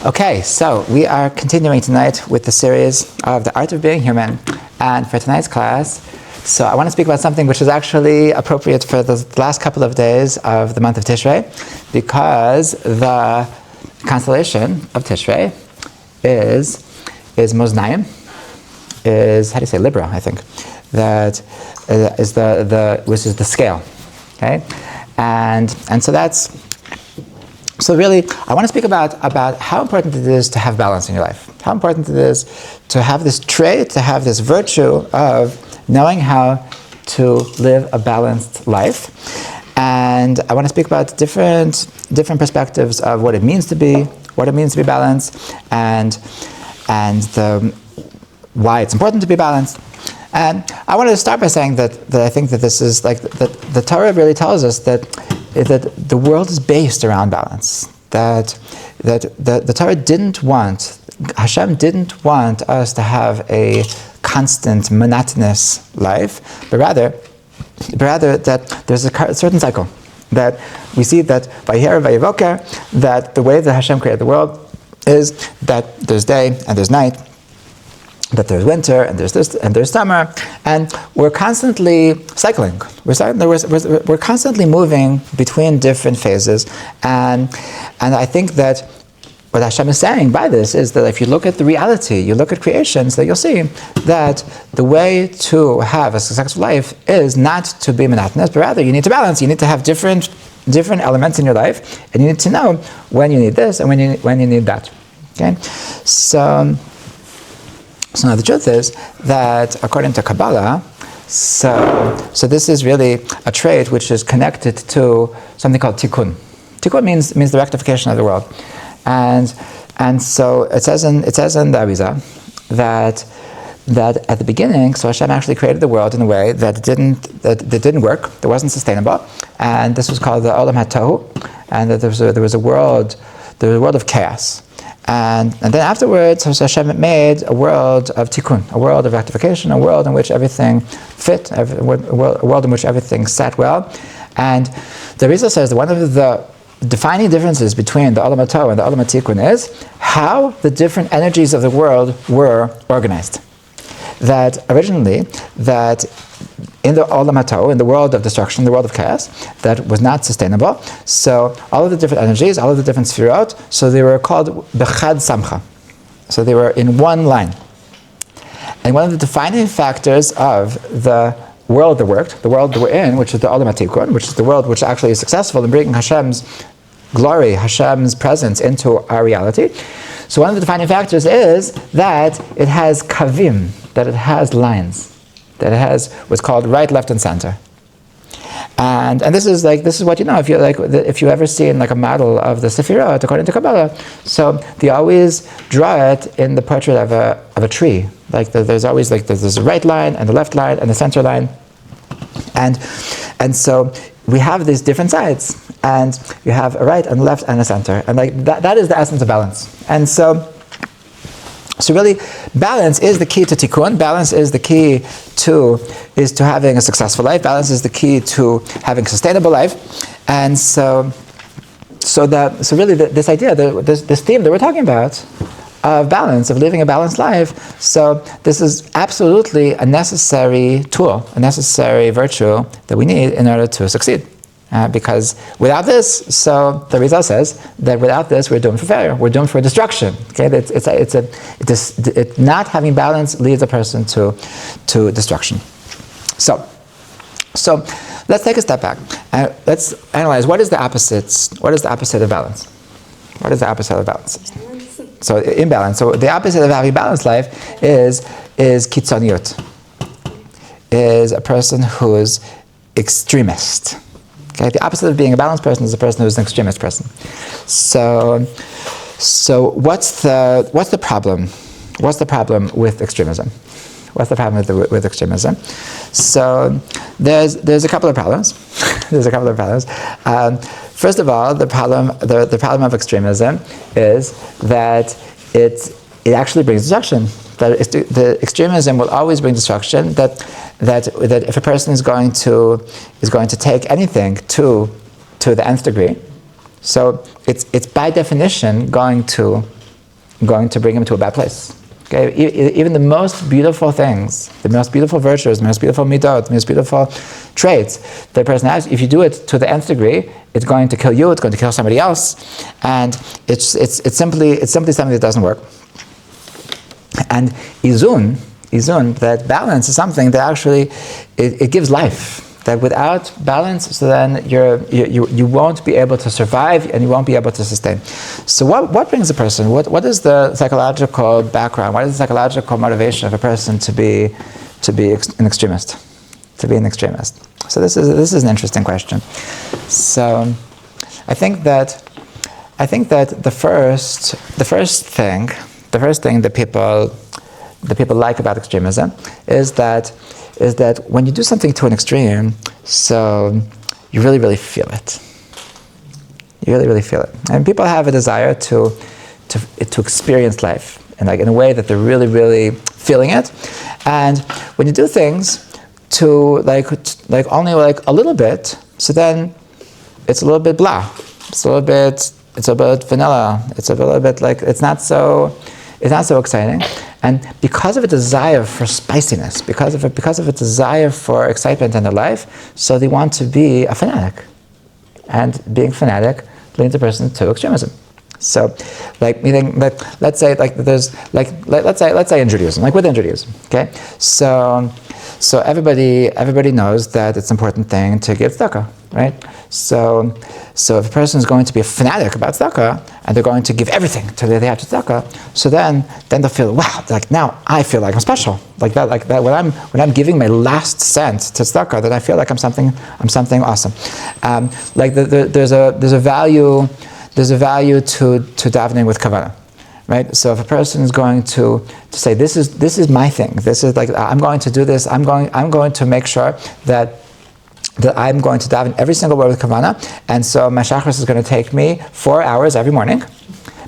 Okay, so we are continuing tonight with the series of The Art of Being Human. And for tonight's class, so I want to speak about something which is actually appropriate for the last couple of days of the month of Tishrei, because the constellation of Tishrei is Moznaim, is, how do you say, Libra, I think, that is which is the scale, okay? And so that's, so really, I want to speak about how important it is to have balance in your life. How important it is to have this trait, to have this virtue of knowing how to live a balanced life. And I want to speak about different perspectives of what it means to be balanced, and why it's important to be balanced. And I wanted to start by saying that I think that this is like the Torah really tells us that the world is based around balance. That the Torah Hashem didn't want us to have a constant, monotonous life, but rather that there's a certain cycle. That we see that Vayher Vayevoker, that the way that Hashem created the world is that there's day and there's night, that there's winter and there's this and there's summer, and we're constantly cycling. We're constantly moving between different phases, and I think that what Hashem is saying by this is that if you look at the reality, you look at creations, that you'll see that the way to have a successful life is not to be monotonous, but rather you need to balance. You need to have different elements in your life, and you need to know when you need this and when you need that. Okay, so now the truth is that according to Kabbalah, so this is really a trait which is connected to something called tikkun. Tikkun means the rectification of the world, and so it says in the Arizal that at the beginning, so Hashem actually created the world in a way that didn't work, that wasn't sustainable, and this was called the Olam HaTohu, and that there was a world of chaos. And then afterwards, Hashem made a world of tikkun, a world of rectification, a world in which everything fit, a world in which everything sat well. And the Arizal says that one of the defining differences between the Olam HaTohu and the Olam HaTikkun is how the different energies of the world were organized. That originally, that in the Olam HaTohu, in the world of destruction, the world of chaos, that was not sustainable. So all of the different energies, all of the different sefirot, so they were called Bechad Samcha. So they were in one line. And one of the defining factors of the world that worked, the world that we're in, which is the Olam HaTikkun, which is the world which actually is successful in bringing Hashem's glory, Hashem's presence into our reality. So one of the defining factors is that it has kavim, that it has lines, that it has what's called right, left, and center. And this is what you know if you ever seen like a model of the Sefirot according to Kabbalah. So they always draw it in the portrait of a tree. Like there's always there's a right line and the left line and the center line, and so we have these different sides, and you have a right and a left and a center, and that is the essence of balance. And so really, balance is the key to tikkun. Balance is the key to having a successful life. Balance is the key to having a sustainable life. And so really, this idea, this theme that we're talking about of balance, of living a balanced life. So this is absolutely a necessary tool, a necessary virtue that we need in order to succeed. Because without this, so the Arizal says that without this, we're doomed for failure. We're doomed for destruction. Okay, not having balance leads a person to destruction. So let's take a step back and let's analyze what is the opposite. What is the opposite of balance? What is the opposite of balance? So imbalance. So the opposite of having a balanced life is kitzoniyut. Is a person who is extremist. Okay, the opposite of being a balanced person is a person who is an extremist person. So what's the problem? What's the problem with extremism? What's the problem with extremism? So there's a couple of problems. There's a couple of problems. First of all, the problem of extremism is that it actually brings destruction. That the extremism will always bring destruction. That if a person is going to take anything to the nth degree, so it's by definition going to going to bring him to a bad place. Okay? Even the most beautiful things, the most beautiful virtues, the most beautiful midot, the most beautiful traits that a person has, if you do it to the nth degree, it's going to kill you, it's going to kill somebody else, and it's simply something that doesn't work. And izun, that balance is something that actually it gives life. That without balance, so then you won't be able to survive and you won't be able to sustain. So what brings a person? What is the psychological background? What is the psychological motivation of a person to be an extremist? To be an extremist. So this is an interesting question. So I think that the first thing that people like about extremism is that when you do something to an extreme, so you really, really feel it. You really, really feel it. And people have a desire to experience life in a way that they're really, really feeling it. And when you do things to only a little bit, so then it's a little bit blah. It's a little bit vanilla. It's a little bit it's not so exciting. And because of a desire for spiciness, because of a desire for excitement in their life, so they want to be a fanatic. And being fanatic leads a person to extremism. So, meaning that let's say in Judaism, within Judaism, okay? So everybody knows that it's an important thing to give tzedakah, right? So if a person is going to be a fanatic about tzedakah, and they're going to give everything to tzedakah, so then they'll feel, wow, now I feel like I'm special, like that. When I'm giving my last cent to tzedakah, then I feel like I'm something awesome. There's a value to davening with kavanah. Right? So if a person is going to say, this is my thing, this is I'm going to do this, I'm going to make sure that I'm going to daven every single word with kavanah, and so my shachris is going to take me 4 hours every morning,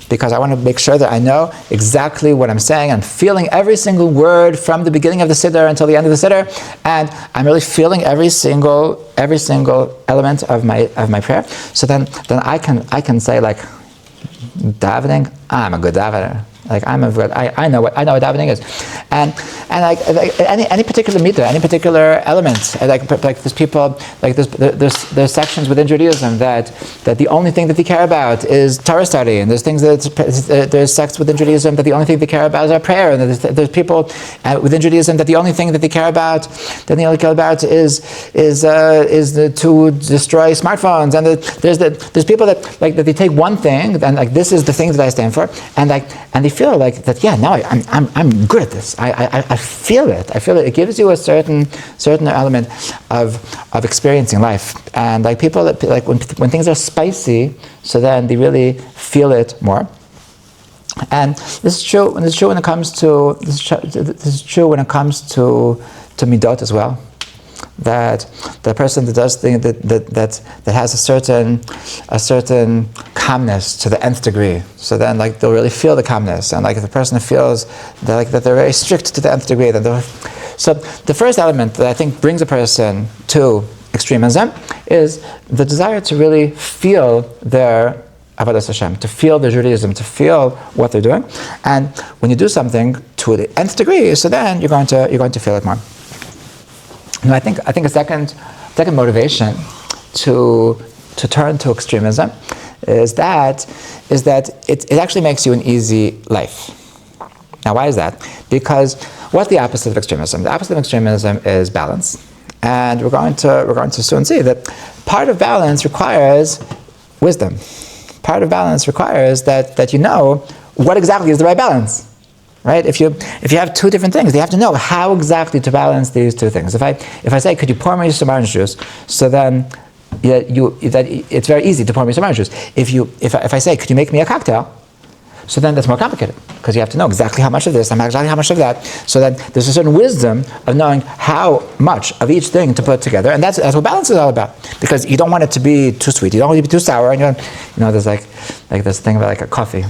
because I want to make sure that I know exactly what I'm saying. I'm feeling every single word from the beginning of the siddur until the end of the siddur, and I'm really feeling every single element of my prayer. So then I can say davening, I'm a good davener. I know what davening is, and any particular mitzvah, any particular element, there's people there's sections within Judaism that the only thing that they care about is Torah study, and there's sects within Judaism that the only thing they care about is our prayer, and there's people within Judaism that the only thing that they care about is to destroy smartphones, and there's people that they take one thing and this is the thing that I stand for, and they feel that now I'm good at this. I feel it. It gives you a certain element of experiencing life, and people that when things are spicy, so then they really feel it more. And this is true when it comes to midot as well. That the person that does things that has a certain calmness to the nth degree, so then they'll really feel the calmness, and if the person feels that they're very strict to the nth degree, so the first element that I think brings a person to extremism is the desire to really feel their Avodas Hashem, to feel their Judaism, to feel what they're doing, and when you do something to the nth degree, so then you're going to feel it more. I think a second motivation to turn to extremism is that it actually makes you an easy life. Now, why is that? Because what's the opposite of extremism? The opposite of extremism is balance, and we're going to soon see that part of balance requires wisdom. Part of balance requires that you know what exactly is the right balance. Right? If you have two different things, you have to know how exactly to balance these two things. If I say, could you pour me some orange juice? So then it's very easy to pour me some orange juice. If I say, could you make me a cocktail? So then that's more complicated, because you have to know exactly how much of this and exactly how much of that. So then there's a certain wisdom of knowing how much of each thing to put together, and that's what balance is all about. Because you don't want it to be too sweet, you don't want it to be too sour, and there's this thing about a coffee,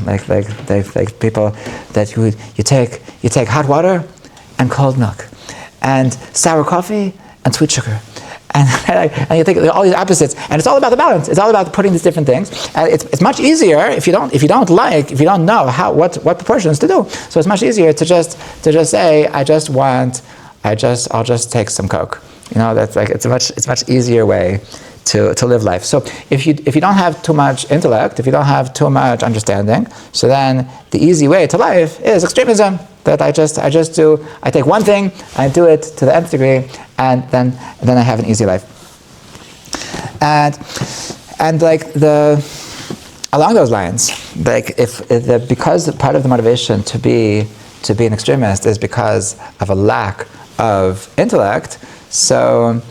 people that you take hot water and cold milk, and sour coffee and sweet sugar, And you think all these opposites, and it's all about the balance. It's all about putting these different things. And it's much easier if you don't know what proportions to do. So it's much easier to just say, I'll just take some Coke. That's like it's a much easier way to live life. So if you don't have too much intellect, if you don't have too much understanding, so then the easy way to life is extremism. That I take one thing, I do it to the nth degree, and then I have an easy life. And like along those lines, like because part of the motivation to be an extremist is because of a lack of intellect. So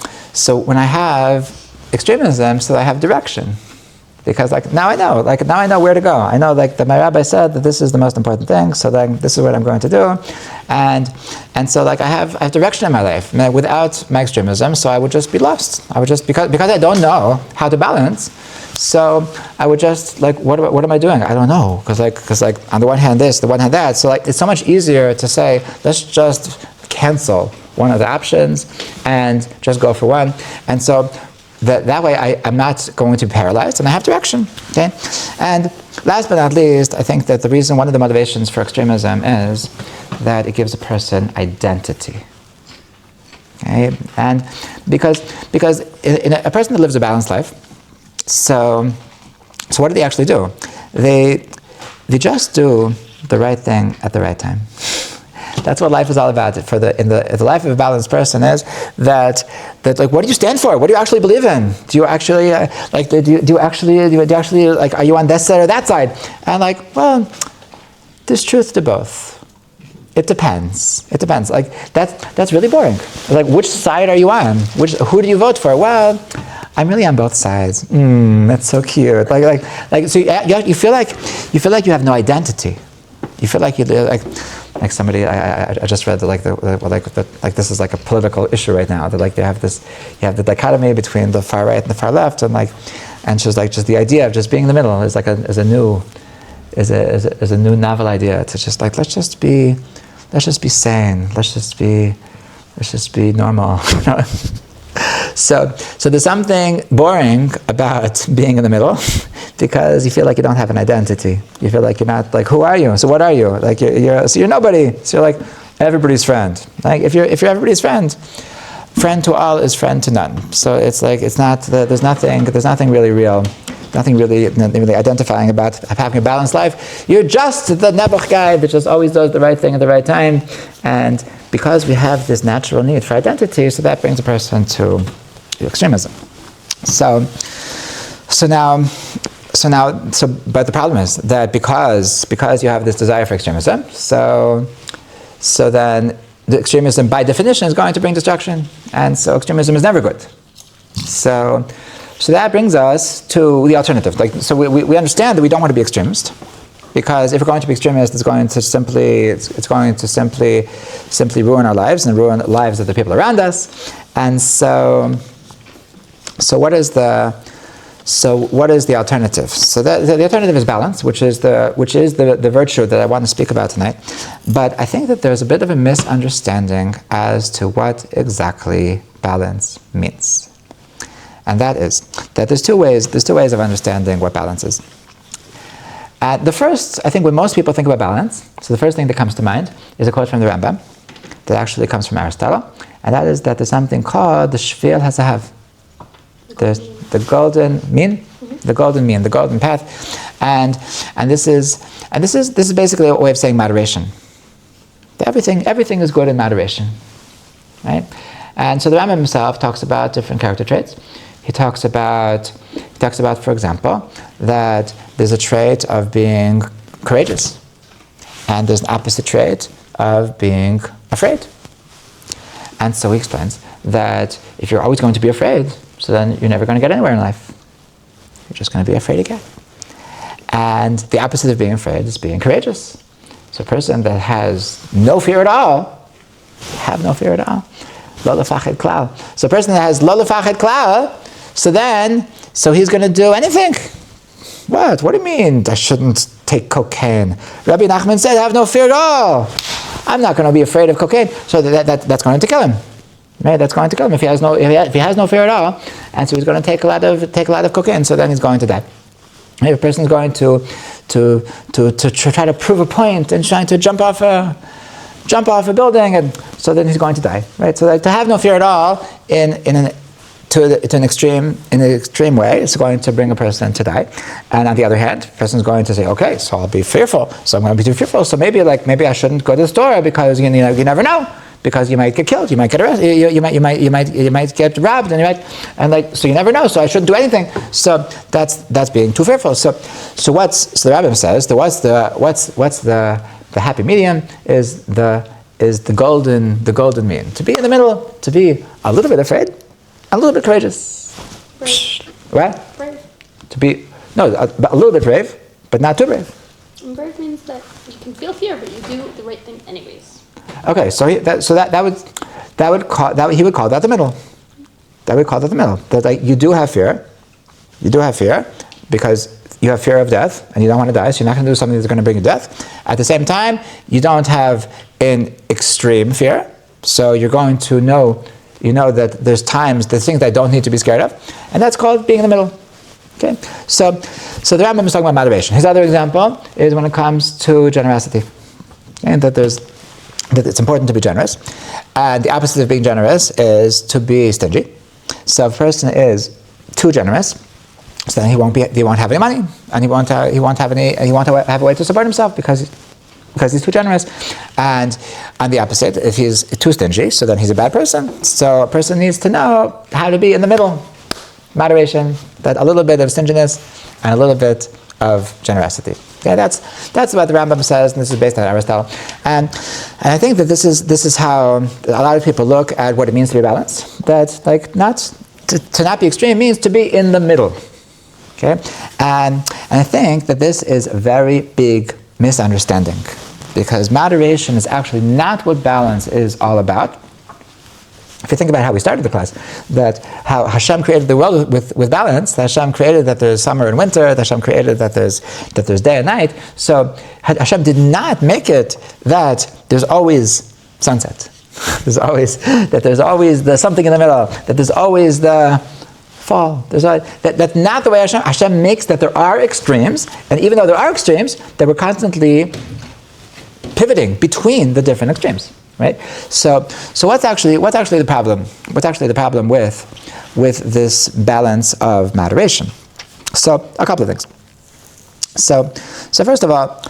when I have extremism, so I have direction. Because now I know where to go. I know that my rabbi said that this is the most important thing, so this is what I'm going to do, and so I have direction in my life. Without my extremism, so I would just be lost. I would just because I don't know how to balance, so I would just what am I doing? I don't know because on the one hand this, the one hand that. So it's so much easier to say let's just cancel one of the options and just go for one, and so. That way I'm not going to be paralyzed and I have direction. Okay? And last but not least, I think that one of the motivations for extremism is that it gives a person identity. Okay? And because in a person that lives a balanced life, so what do they actually do? They just do the right thing at the right time. That's what life is all about. In the life of a balanced person is that what do you stand for? What do you actually believe in? Do you actually are you on this side or that side? And well, there's truth to both. It depends. That's really boring. Which side are you on? Who do you vote for? Well, I'm really on both sides. That's so cute. So you feel like you have no identity. You feel like like somebody I just read that this is a political issue right now, that you have the dichotomy between the far right and the far left, and she's just the idea of just being in the middle is a new novel idea to just let's just be sane, let's just be normal. So there's something boring about being in the middle because you feel like you don't have an identity. You feel like you're not who are you? So what are you? You're nobody. So you're everybody's friend. If you're everybody's friend to all is friend to none. So it's not there's nothing really real. Nothing really identifying about having a balanced life. You're just the Nebuch guy that just always does the right thing at the right time. And because we have this natural need for identity, so that brings a person to extremism. But the problem is that because you have this desire for extremism, so then the extremism by definition is going to bring destruction, and so extremism is never good. So that brings us to the alternative. We understand that we don't want to be extremist, because if we're going to be extremist, it's going to simply ruin our lives and ruin the lives of the people around us. And so what is the alternative? So the alternative is balance, which is the virtue that I want to speak about tonight. But I think that there's a bit of a misunderstanding as to what exactly balance means. And that is that there's two ways of understanding what balance is. The first, I think when most people think about balance, so the first thing that comes to mind is a quote from the Rambam that actually comes from Aristotle, and that is that there's something called the Shvil HaZahav. There's the golden mean, the golden path, and this is basically a way of saying moderation. Everything is good in moderation, right? And so the Rambam himself talks about different character traits. He talks about, for example, that there's a trait of being courageous, and there's an opposite trait of being afraid. And so he explains that if you're always going to be afraid, so then you're never going to get anywhere in life. You're just going to be afraid again. And the opposite of being afraid is being courageous. So a person that has no fear at all, have no fear at all. Lo lefached klal. So a person that has lo lefached klal, so he's going to do anything. What? What do you mean I shouldn't take cocaine? Rabbi Nachman said, have no fear at all. I'm not going to be afraid of cocaine. So that's going to kill him. Right, that's going to kill him if he has no fear at all, and so he's going to take a lot of cocaine. So then he's going to die. Right, a person is going to try to prove a point and trying to jump off a building, and so then he's going to die. Right, so to have no fear at all in an extreme way is going to bring a person to die. And on the other hand, a person is going to say, okay, so I'll be fearful. So I'm going to be too fearful. So maybe I shouldn't go to the store because you never know. Because you might get killed, you might get arrested, you might get robbed, so you never know. So I shouldn't do anything. So that's being too fearful. So the Rambam says what's the happy medium is the golden mean. To be in the middle, to be a little bit afraid, a little bit courageous. Brave. What? Brave. To be a little bit brave, but not too brave. And brave means that you can feel fear, but you do the right thing anyways. Okay, so he would call that the middle. That would call that the middle. That you do have fear. You do have fear because you have fear of death and you don't want to die, so you're not going to do something that's going to bring you death. At the same time, you don't have an extreme fear, so you're going to know that there's things that I don't need to be scared of, and that's called being in the middle. Okay, so the Rambam is talking about moderation. His other example is when it comes to generosity, and that it's important to be generous, and the opposite of being generous is to be stingy. So if a person is too generous, so then he won't have any money, and he won't have a way to support himself because he's too generous. And on the opposite, if he's too stingy, so then he's a bad person. So a person needs to know how to be in the middle, moderation, that a little bit of stinginess and a little bit of generosity. Yeah, that's what the Rambam says, and this is based on Aristotle. And I think that this is how a lot of people look at what it means to be balanced. That to not be extreme means to be in the middle. Okay, and I think that this is a very big misunderstanding, because moderation is actually not what balance is all about. If you think about how we started the class, that how Hashem created the world with balance, that Hashem created that there's summer and winter, that Hashem created that there's day and night. So Hashem did not make it that there's always sunset. there's always the something in the middle, that there's always the fall. That's not the way Hashem makes that there are extremes, and even though there are extremes, that we're constantly pivoting between the different extremes. Right. So what's actually the problem? What's actually the problem with this balance of moderation? So a couple of things. So first of all,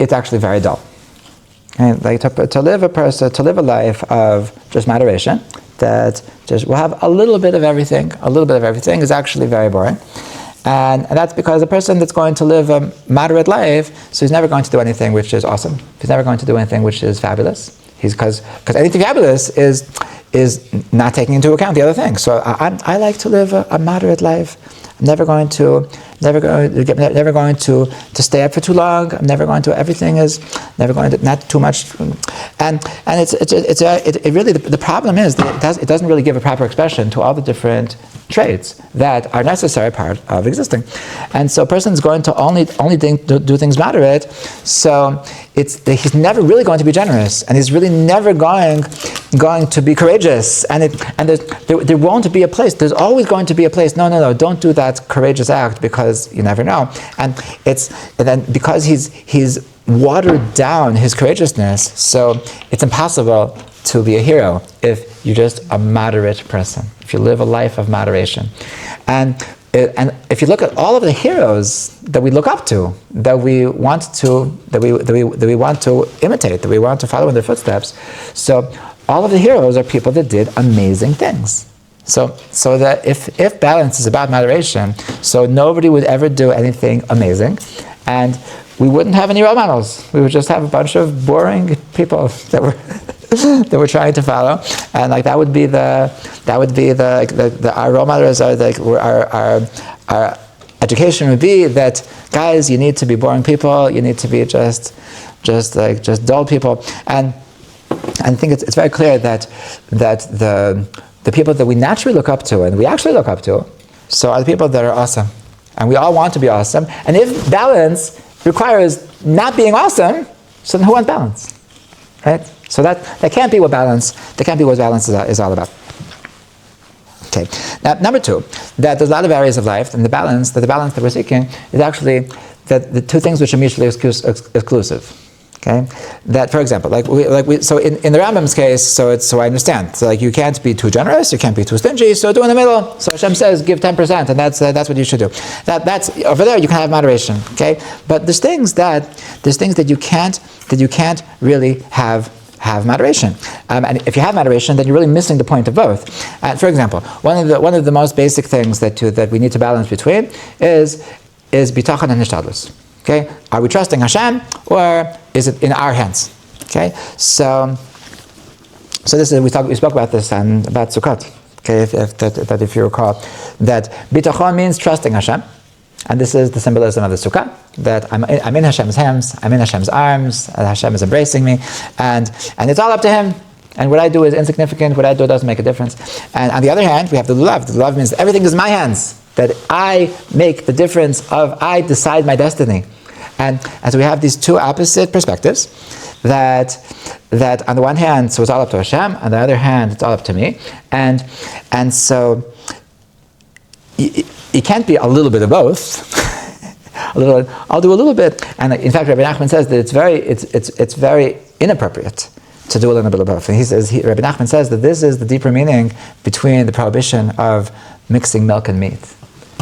it's actually very dull. And to live a life of just moderation, that just will have a little bit of everything is actually very boring. And that's because a person that's going to live a moderate life, so he's never going to do anything which is awesome. He's never going to do anything which is fabulous. Because anything fabulous is not taking into account the other things. So I like to live a moderate life. I'm never going to stay up for too long. I'm never going to. Everything is never going to, not too much. And it really the problem is that it doesn't really give a proper expression to all the different traits that are necessary part of existing. And so a person's going to only do things moderate, so he's never really going to be generous, and he's really never going to be courageous, and there won't be a place. There's always going to be a place. No, don't do that courageous act because you never know. And then because he's watered down his courageousness, so it's impossible to be a hero if you're just a moderate person, if you live a life of moderation. And if you look at all of the heroes that we look up to, that we want to imitate, that we want to follow in their footsteps, so all of the heroes are people that did amazing things. So that if balance is about moderation, so nobody would ever do anything amazing, and we wouldn't have any role models. We would just have a bunch of boring people that we're trying to follow, and that would be our role models are our education would be that, guys, you need to be boring people. You need to be just dull people, and I think it's very clear that the people that we naturally look up to and we actually look up to, so are the people that are awesome, and we all want to be awesome. And if balance requires not being awesome, so then who wants balance, right? So that can't be what balance is all about. Okay. Now, number two, that there's a lot of areas of life, and the balance that we're seeking is actually that the two things which are mutually exclusive. Okay. That, for example, so in the Rambam's case, so I understand. So like you can't be too generous, you can't be too stingy. So do in the middle. So Hashem says give 10%, and that's what you should do. That's over there. You can have moderation. Okay. But there's things that you can't really have moderation, and if you have moderation, then you're really missing the point of both. For example, one of the most basic things that we need to balance between is bitachon and nishtadlus. Okay, are we trusting Hashem or is it in our hands? Okay, so this is we spoke about this and about Sukkot. Okay, if you recall, that bitachon means trusting Hashem. And this is the symbolism of the Sukkah, that I'm in Hashem's hands, I'm in Hashem's arms, and Hashem is embracing me, and it's all up to Him. And what I do is insignificant, what I do doesn't make a difference. And on the other hand, we have the lulav. The lulav means everything is in my hands, that I make the difference I decide my destiny. And so we have these two opposite perspectives, that on the one hand, so it's all up to Hashem, on the other hand, it's all up to me. And so it can't be a little bit of both. I'll do a little bit, and in fact, Rabbi Nachman says that it's very inappropriate to do a little bit of both. And Rabbi Nachman says that this is the deeper meaning between the prohibition of mixing milk and meat.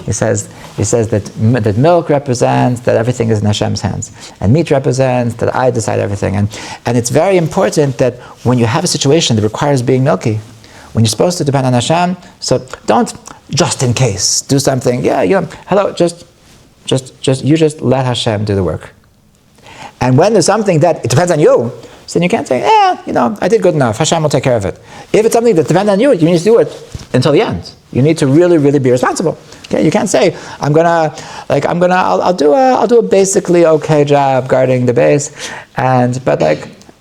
He says that milk represents that everything is in Hashem's hands, and meat represents that I decide everything. And it's very important that when you have a situation that requires being milky, when you're supposed to depend on Hashem, so don't just in case do something. Hello, just let Hashem do the work. And when there's something that it depends on you, so then you can't say, I did good enough. Hashem will take care of it. If it's something that depends on you, you need to do it until the end. You need to really, really be responsible. Okay, you can't say I'll do a basically okay job guarding the base, but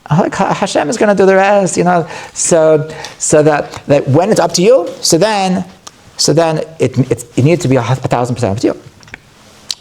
Hashem is going to do the rest. So that when it's up to you, so then it needs to be 1,000% up to you.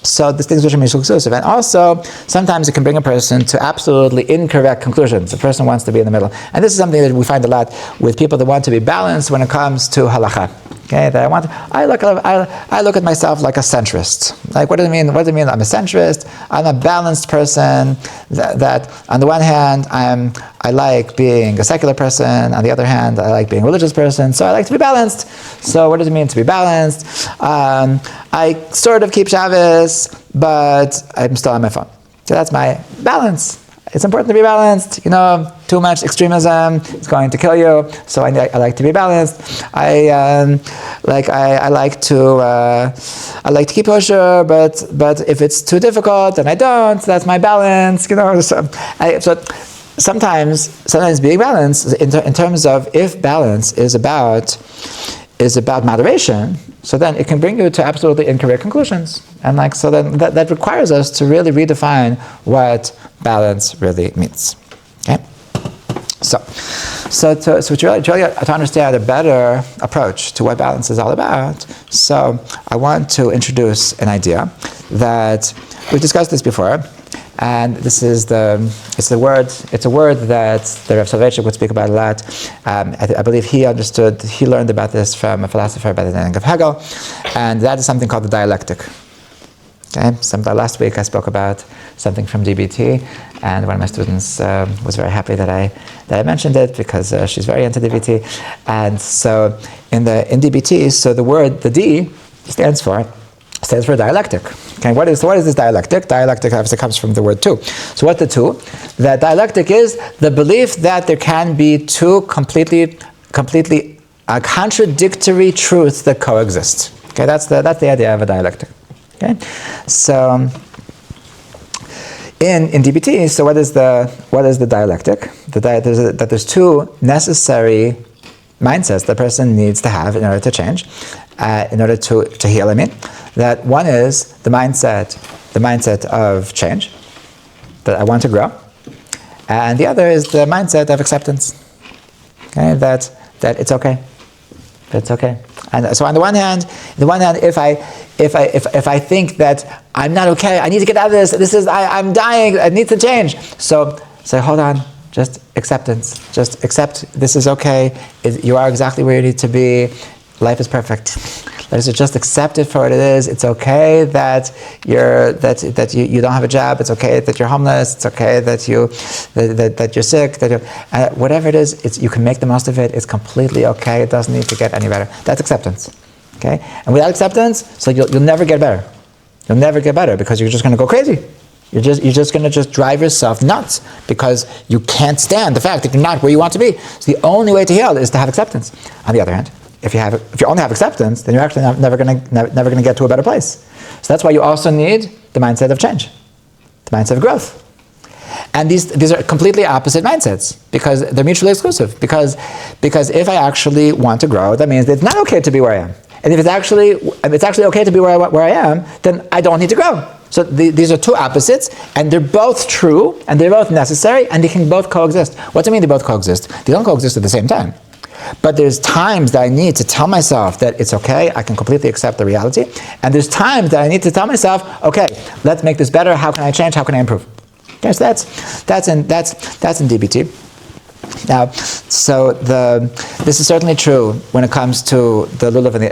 So these things which are mutually exclusive. And also, sometimes it can bring a person to absolutely incorrect conclusions. A person wants to be in the middle. And this is something that we find a lot with people that want to be balanced when it comes to halacha. Okay, that I look at myself like a centrist. Like, what does it mean? What does it mean? I'm a centrist. I'm a balanced person. That on the one hand, I like being a secular person. On the other hand, I like being a religious person. So I like to be balanced. So what does it mean to be balanced? I sort of keep Shabbos, but I'm still on my phone. So that's my balance. It's important to be balanced. Too much extremism is going to kill you. So I like to be balanced. I like to keep kosher, but if it's too difficult, then I don't. That's my balance. So sometimes being balanced in terms of if balance is about moderation, so then it can bring you to absolutely incorrect conclusions. And so then that requires us to really redefine what balance really means. Okay? So to understand a better approach to what balance is all about, so I want to introduce an idea that we've discussed this before. And it's a word that the Rav Soloveitchik would speak about a lot. I believe he learned about this from a philosopher by the name of Hegel, and that is something called the dialectic. Okay, last week I spoke about something from DBT, and one of my students was very happy that I mentioned it because she's very into DBT. And so in DBT, so the D stands for dialectic. Okay, what is this dialectic? Dialectic obviously comes from the word two. So what's the two? That dialectic is the belief that there can be two completely contradictory truths that coexist. Okay, that's the idea of a dialectic. Okay, so in DBT, so what is the dialectic? That there's two necessary mindsets the person needs to have in order to change, in order to heal. That one is the mindset of change, that I want to grow, and the other is the mindset of acceptance. Okay, that it's okay, that's okay. And so on the one hand, if I think that I'm not okay, I need to get out of this. I'm dying. I need to change. So say, hold on. Just acceptance. Just accept this is okay. You are exactly where you need to be. life is perfect. Let us just accept it for what it is. It's okay that you don't have a job. It's okay that you're homeless. It's okay that you're sick. Whatever it is, you can make the most of it. It's completely okay. It doesn't need to get any better. That's acceptance. Okay, and without acceptance, so you'll never get better. You'll never get better because you're just going to go crazy. You're just going to drive yourself nuts because you can't stand the fact that you're not where you want to be. So the only way to heal is to have acceptance. On the other hand, if you only have acceptance, then you're actually never going to get to a better place. So that's why you also need the mindset of change, the mindset of growth. And these are completely opposite mindsets because they're mutually exclusive. Because if I actually want to grow, that means that it's not okay to be where I am. And if it's actually okay to be where I am, then I don't need to grow. So these are two opposites, and they're both true, and they're both necessary, and they can both coexist. What do I mean they both coexist? They don't coexist at the same time. But there's times that I need to tell myself that it's okay, I can completely accept the reality. And there's times that I need to tell myself, okay, let's make this better, how can I change, how can I improve? Okay, so that's in DBT. Now, this is certainly true when it comes to the lulav and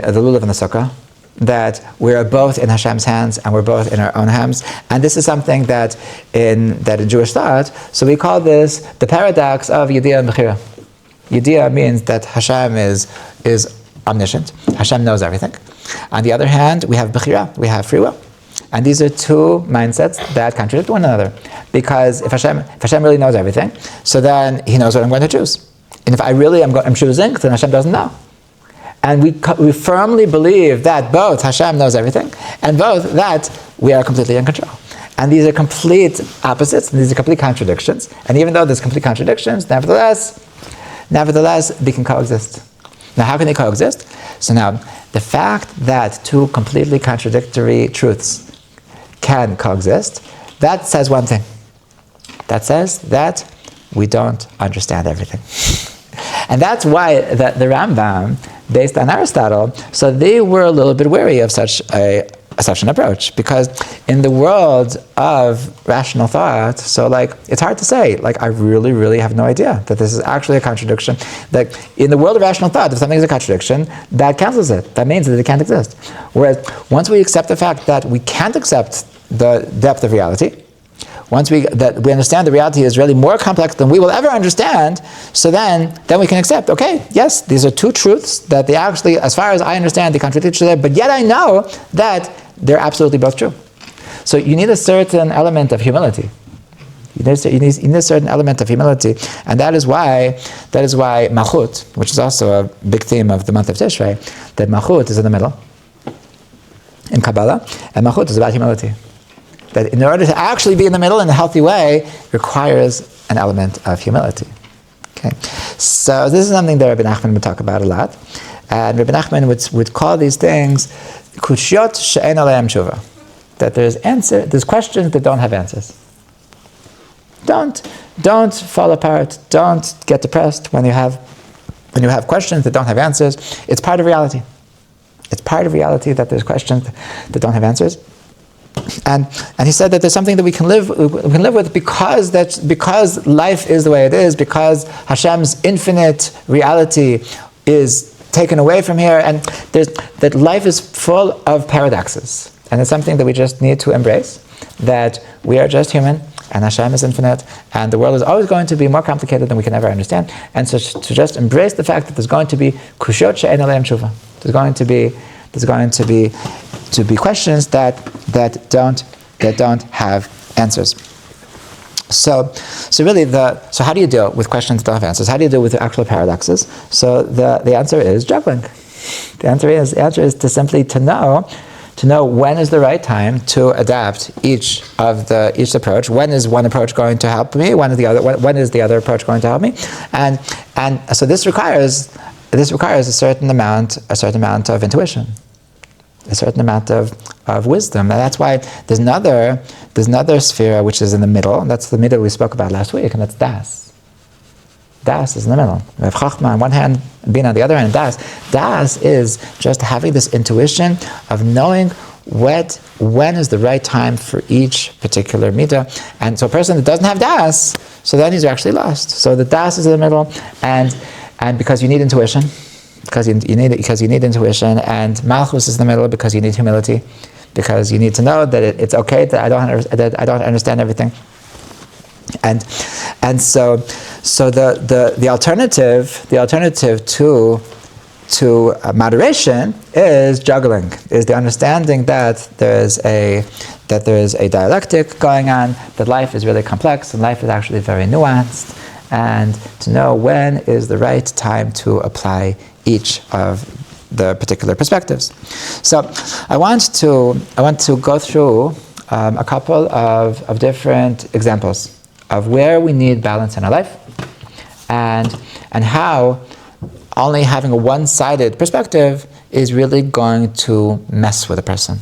the sukkah, that we are both in Hashem's hands and we're both in our own hands. And this is something that in Jewish thought, so we call this the paradox of Yediyah and Bechira. Yediyah means that Hashem is omniscient. Hashem knows everything. On the other hand, we have Bechira, we have free will. And these are two mindsets that contradict one another. Because if Hashem really knows everything, so then He knows what I'm going to choose. And if I really am choosing, then Hashem doesn't know. And we firmly believe that both Hashem knows everything, and both that we are completely in control. And these are complete opposites, and these are complete contradictions. And even though there's complete contradictions, nevertheless, they can coexist. Now, how can they coexist? So now, the fact that two completely contradictory truths can coexist, that says one thing. That says that we don't understand everything. And that's why the Rambam, based on Aristotle, so they were a little bit wary of such an approach, because in the world of rational thought, so it's hard to say, I really, really have no idea that this is actually a contradiction. That in the world of rational thought, if something is a contradiction, that cancels it. That means that it can't exist. Whereas once we accept the fact that we can't accept the depth of reality, once we understand the reality is really more complex than we will ever understand, so then we can accept, okay, yes, these are two truths that they actually, as far as I understand, they contradict each other, but yet I know that they're absolutely both true. So you need a certain element of humility. You need a certain element of humility, and that is why Malchut, which is also a big theme of the month of Tishrei, that Malchut is in the middle in Kabbalah, and Malchut is about humility. That in order to actually be in the middle in a healthy way requires an element of humility. Okay, so this is something that Rabbi Nachman would talk about a lot, and Rabbi Nachman would call these things kushiyot she'en aleim tshuva. That there's questions that don't have answers. Don't fall apart. Don't get depressed when you have questions that don't have answers. It's part of reality. It's part of reality that there's questions that don't have answers. And he said that there's something that we can live with because life is the way it is, because Hashem's infinite reality is taken away from here, and that life is full of paradoxes. And it's something that we just need to embrace, that we are just human, and Hashem is infinite, and the world is always going to be more complicated than we can ever understand. And so to just embrace the fact that there's going to be kushot she'en aleim tshuva. There's going to be questions that don't have answers. So really, so how do you deal with questions that don't have answers? How do you deal with the actual paradoxes? So the answer is juggling. The answer is to simply to know when is the right time to adapt each approach. When is one approach going to help me? When is the other approach going to help me? And so this requires a certain amount of intuition, a certain amount of wisdom. And that's why there's another sphere which is in the middle, and that's the middle we spoke about last week, and that's Das. Das is in the middle. We have Chachma on one hand, Bina on the other hand, Das. Das is just having this intuition of knowing when is the right time for each particular midah. And so a person that doesn't have Das, so then he's actually lost. So the Das is in the middle, and because you need intuition, because you need intuition, and Malchus is in the middle because you need humility, because you need to know that it's okay that I don't understand everything. And so the alternative to moderation is juggling, is the understanding that there is a dialectic going on, that life is really complex and life is actually very nuanced, and to know when is the right time to apply each of the particular perspectives. So I want to go through a couple of different examples of where we need balance in our life, and how only having a one-sided perspective is really going to mess with a person.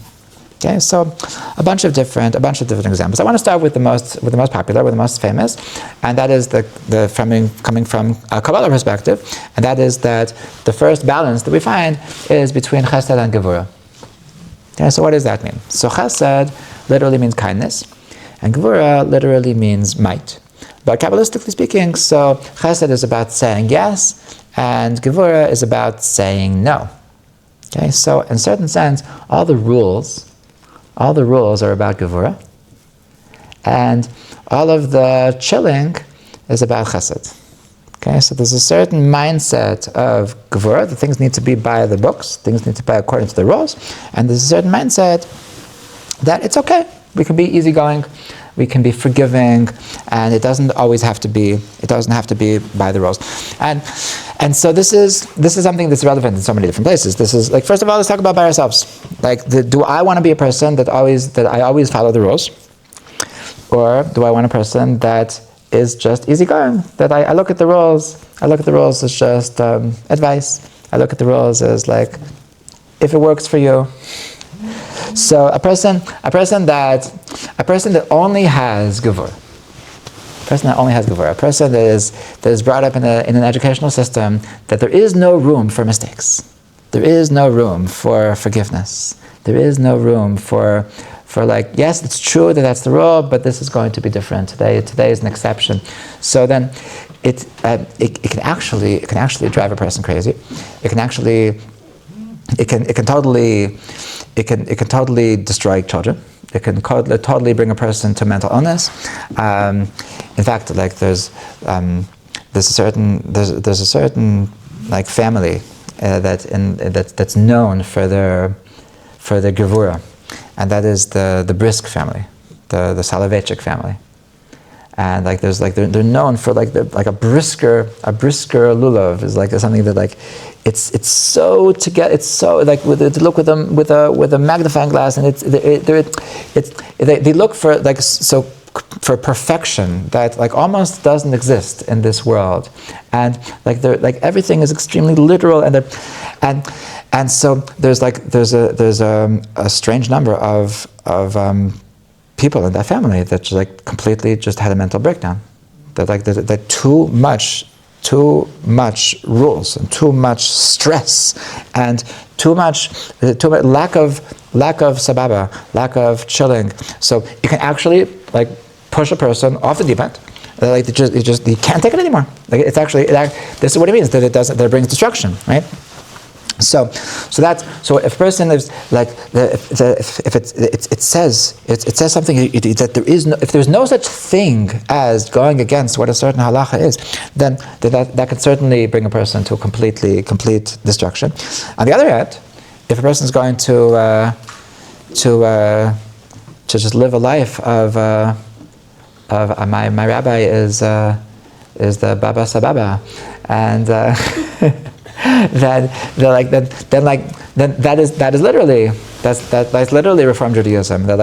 Okay, so a bunch of different examples. I want to start with the most popular, with the most famous, and that is coming from a Kabbalah perspective, and that is that the first balance that we find is between Chesed and Gevurah. Okay, so what does that mean? So Chesed literally means kindness, and Gevurah literally means might. But Kabbalistically speaking, so Chesed is about saying yes, and Gevurah is about saying no. Okay, so in a certain sense, all the rules are about Gevurah, and all of the chilling is about Chesed. Okay, so there's a certain mindset of Gevurah, that things need to be by the books, things need to be according to the rules, and there's a certain mindset that it's okay, we can be easygoing, we can be forgiving, and it doesn't always have to be by the rules. And so this is something that's relevant in so many different places. This is like, first of all, let's talk about by ourselves. Like, do I want to be a person that I always follow the rules, or do I want a person that is just easygoing? That I look at the rules as just advice. I look at the rules as like, if it works for you. So a person that only has Gevurah, a person that is brought up in an educational system that there is no room for mistakes, there is no room for forgiveness, there is no room for like, yes, it's true that that's the rule, but this is going to be different today. Today is an exception. So then it can actually drive a person crazy. It can totally destroy children. It can totally bring a person to mental illness. In fact, like there's a certain like family that's known for their Gevurah, and that is the Brisk family, the Soloveitchik family. And like they're known for like a brisker lulav is like something that like it's so like they look with a magnifying glass, and they look for like for perfection that like almost doesn't exist in this world, and like they're like everything is extremely literal, and so there's a strange number of people in that family that just like completely just had a mental breakdown. That too much rules and too much stress and too much lack of sababa, lack of chilling. So you can actually like push a person off the deep end. Like you can't take it anymore. Like it's actually this is what it means, that it brings destruction, right? So if a person is like it says something that if there's no such thing as going against what a certain halacha is, then that can certainly bring a person to complete destruction. On the other hand, if a person is going to just live a life of my rabbi is the Baba Sababa, and then that is literally that's literally Reform Judaism. You'll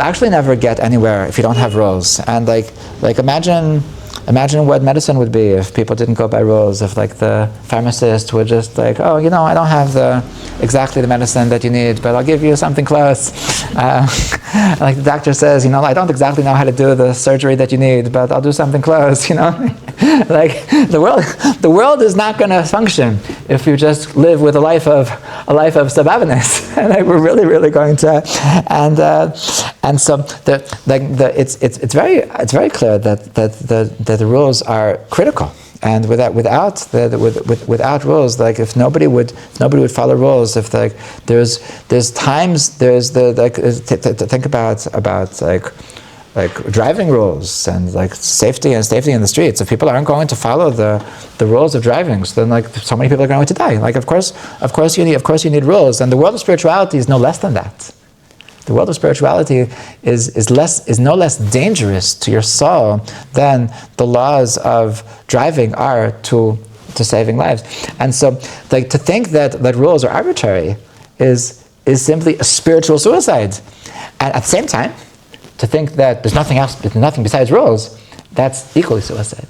actually never get anywhere if you don't have rules. And like imagine what medicine would be if people didn't go by rules. If like the pharmacist would just like, oh, I don't have exactly the medicine that you need, but I'll give you something close. Like the doctor says, I don't exactly know how to do the surgery that you need, but I'll do something close. Like the world is not going to function if you just live with a life of sababiness. And like we're really going to, and so it's very clear that the rules are critical And without rules, like if nobody would follow rules, if like there's times think about like driving rules and like safety in the streets. If people aren't going to follow the rules of driving, so then like so many people are going to die. Like of course you need rules, and the world of spirituality is no less than that. The world of spirituality is no less dangerous to your soul than the laws of driving are to saving lives. And so, like to think that rules are arbitrary is simply a spiritual suicide. And at the same time, to think that there's nothing besides rules, that's equally suicide.